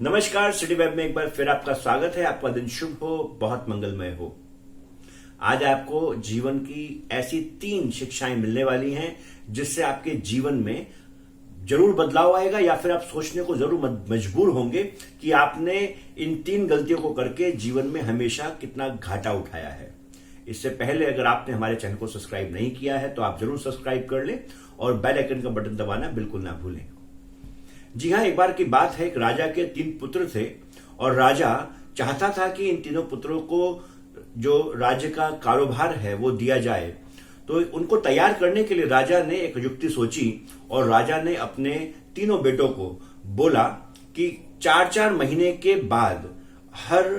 नमस्कार, city web में एक बार फिर आपका स्वागत है। आपका दिन शुभ हो, बहुत मंगलमय हो। आज आपको जीवन की ऐसी 3 शिक्षाएं मिलने वाली हैं जिससे आपके जीवन में जरूर बदलाव आएगा या फिर आप सोचने को जरूर मजबूर होंगे कि आपने इन 3 गलतियों को करके जीवन में हमेशा कितना घाटा उठाया है। इससे पहले अगर आपने हमारे चैनल को सब्सक्राइब नहीं किया है तो आप जरूर सब्सक्राइब कर लें और बेल आइकन का बटन दबाना बिल्कुल ना भूलें। जी हां, एक बार की बात है, एक राजा के 3 पुत्र थे और राजा चाहता था कि इन तीनों पुत्रों को जो राज्य का कारोबार है वो दिया जाए। तो उनको तैयार करने के लिए राजा ने एक युक्ति सोची और राजा ने अपने तीनों बेटों को बोला कि 4-4 महीने के बाद हर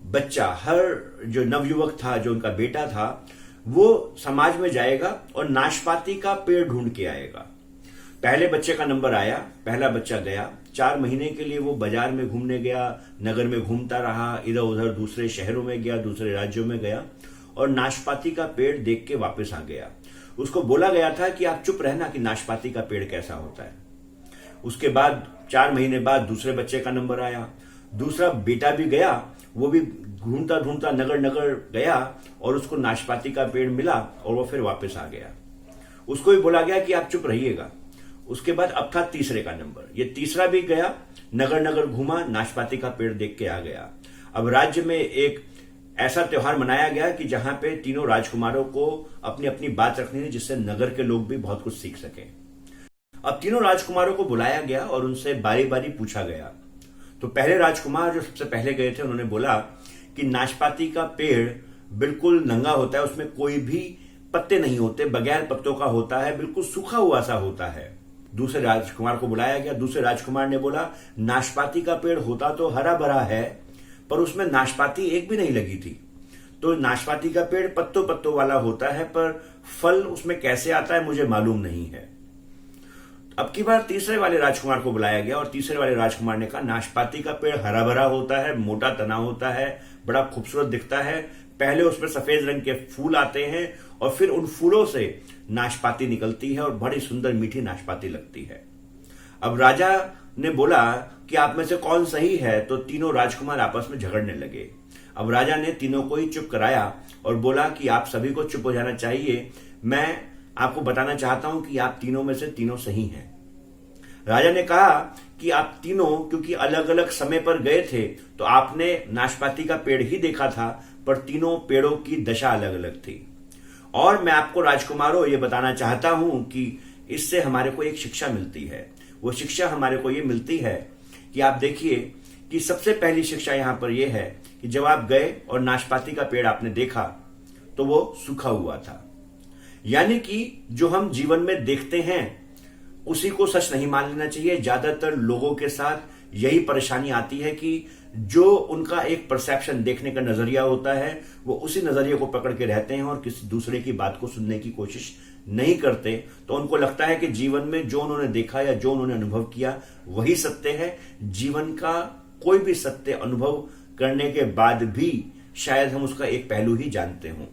बच्चा, हर जो नवयुवक था, जो उनका बेटा था, वो समाज में जाएगा और नाशपाती का पेड़ ढूंढ के आएगा। पहले बच्चे का नंबर आया, पहला बच्चा गया। 4 महीने के लिए वो बाजार में घूमने गया, नगर में घूमता रहा, इधर उधर दूसरे शहरों में गया, दूसरे राज्यों में गया और नाशपाती का पेड़ देख के वापस आ गया। उसको बोला गया था कि आप चुप रहना कि नाशपाती का पेड़ कैसा होता है। उसके बाद 4 महीने बाद दूसरे बच्चे का नंबर आया, दूसरा बेटा भी गया, वो भी घूमता ढूंढता नगर नगर गया और उसको नाशपाती का पेड़ मिला और वो फिर वापस आ गया। उसको भी बोला गया कि आप चुप रहिएगा। उसके बाद अब था तीसरे का नंबर, ये तीसरा भी गया, नगर नगर घूमा, नाशपाती का पेड़ देख के आ गया। अब राज्य में एक ऐसा त्योहार मनाया गया कि जहां पे तीनों राजकुमारों को अपनी अपनी बात रखनी थी जिससे नगर के लोग भी बहुत कुछ सीख सके। अब तीनों राजकुमारों को बुलाया गया और उनसे बारी बारी पूछा गया। तो पहले राजकुमार जो सबसे पहले गए थे उन्होंने बोला कि नाशपाती का पेड़ बिल्कुल नंगा होता है, उसमें कोई भी पत्ते नहीं होते, बगैर पत्तों का होता है, बिल्कुल सूखा हुआ सा होता है। दूसरे राजकुमार को बुलाया गया, दूसरे राजकुमार ने बोला नाशपाती का पेड़ होता तो हरा भरा है पर उसमें नाशपाती एक भी नहीं लगी थी। तो नाशपाती का पेड़ पत्तों पत्तों वाला होता है पर फल उसमें कैसे आता है मुझे मालूम नहीं है। अब की बार तीसरे वाले राजकुमार को बुलाया गया और तीसरे वाले राजकुमार ने कहा नाशपाती का पेड़ हरा भरा होता है, मोटा तना होता है, बड़ा खूबसूरत दिखता है। पहले उसमें सफेद रंग के फूल आते हैं और फिर उन फूलों से नाशपाती निकलती है और बड़ी सुंदर मीठी नाशपाती लगती है। अब राजा ने बोला कि आप में से कौन सही है, तो तीनों राजकुमार आपस में झगड़ने लगे। अब राजा ने तीनों को ही चुप कराया और बोला कि आप सभी को चुप हो जाना चाहिए, मैं आपको बताना चाहता हूं कि आप तीनों में से तीनों सही हैं। राजा ने कहा कि आप तीनों क्योंकि अलग अलग समय पर गए थे तो आपने नाशपाती का पेड़ ही देखा था पर तीनों पेड़ों की दशा अलग अलग थी। और मैं आपको राजकुमारों ये बताना चाहता हूं कि इससे हमारे को एक शिक्षा मिलती है। वो शिक्षा हमारे को ये मिलती है कि आप देखिए कि सबसे पहली शिक्षा यहां पर यह है कि जब आप गए और नाशपाती का पेड़ आपने देखा तो वो सूखा हुआ था। यानी कि जो हम जीवन में देखते हैं उसी को सच नहीं मान लेना चाहिए। ज्यादातर लोगों के साथ यही परेशानी आती है कि जो उनका एक परसेप्शन, देखने का नजरिया होता है, वो उसी नजरिए को पकड़ के रहते हैं और किसी दूसरे की बात को सुनने की कोशिश नहीं करते। तो उनको लगता है कि जीवन में जो उन्होंने देखा या जो उन्होंने अनुभव किया वही सत्य है। जीवन का कोई भी सत्य अनुभव करने के बाद भी शायद हम उसका एक पहलू ही जानते हों।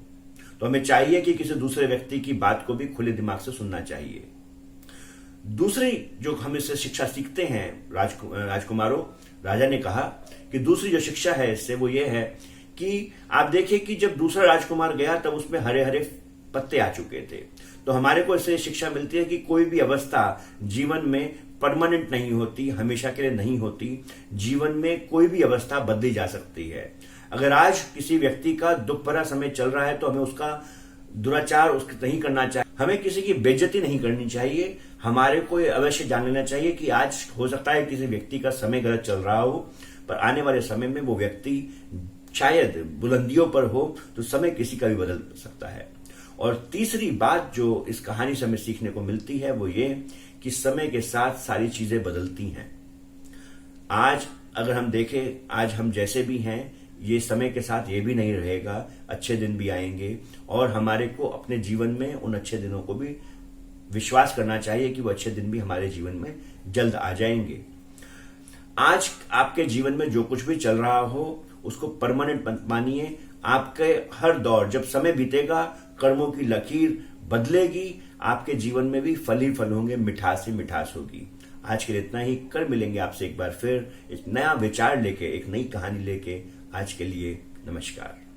तो हमें चाहिए कि किसी दूसरे व्यक्ति की बात को भी खुले दिमाग से सुनना चाहिए। दूसरी जो हम इससे शिक्षा सीखते हैं राजकुमारों, राजा ने कहा कि दूसरी जो शिक्षा है इससे वो ये है कि आप देखिए कि जब दूसरा राजकुमार गया तब उसमें हरे हरे पत्ते आ चुके थे। तो हमारे को इससे शिक्षा मिलती है कि कोई भी अवस्था जीवन में परमानेंट नहीं होती, हमेशा के लिए नहीं होती। जीवन में कोई भी अवस्था बदली जा सकती है। अगर आज किसी व्यक्ति का दुख भरा समय चल रहा है तो हमें उसका दुराचार उसके नहीं करना चाहिए, हमें किसी की बेइज्जती नहीं करनी चाहिए। हमारे को अवश्य जान लेना चाहिए कि आज हो सकता है किसी व्यक्ति का समय गलत चल रहा हो पर आने वाले समय में वो व्यक्ति शायद बुलंदियों पर हो, तो समय किसी का भी बदल सकता है। और तीसरी बात जो इस कहानी से हमें सीखने को मिलती है वो ये कि समय के साथ सारी चीजें बदलती हैं। आज अगर हम देखें, आज हम जैसे भी हैं ये समय के साथ ये भी नहीं रहेगा, अच्छे दिन भी आएंगे और हमारे को अपने जीवन में उन अच्छे दिनों को भी विश्वास करना चाहिए कि वो अच्छे दिन भी हमारे जीवन में जल्द आ जाएंगे। आज आपके जीवन में जो कुछ भी चल रहा हो उसको परमानेंट मत मानिए। आपके हर दौर, जब समय बीतेगा, कर्मों की लकीर बदलेगी, आपके जीवन में भी फल ही फल होंगे, मिठास ही मिठास होगी। आज के लिए इतना ही। कल मिलेंगे आपसे एक बार फिर एक नया विचार लेके, एक नई कहानी लेके। आज के लिए नमस्कार।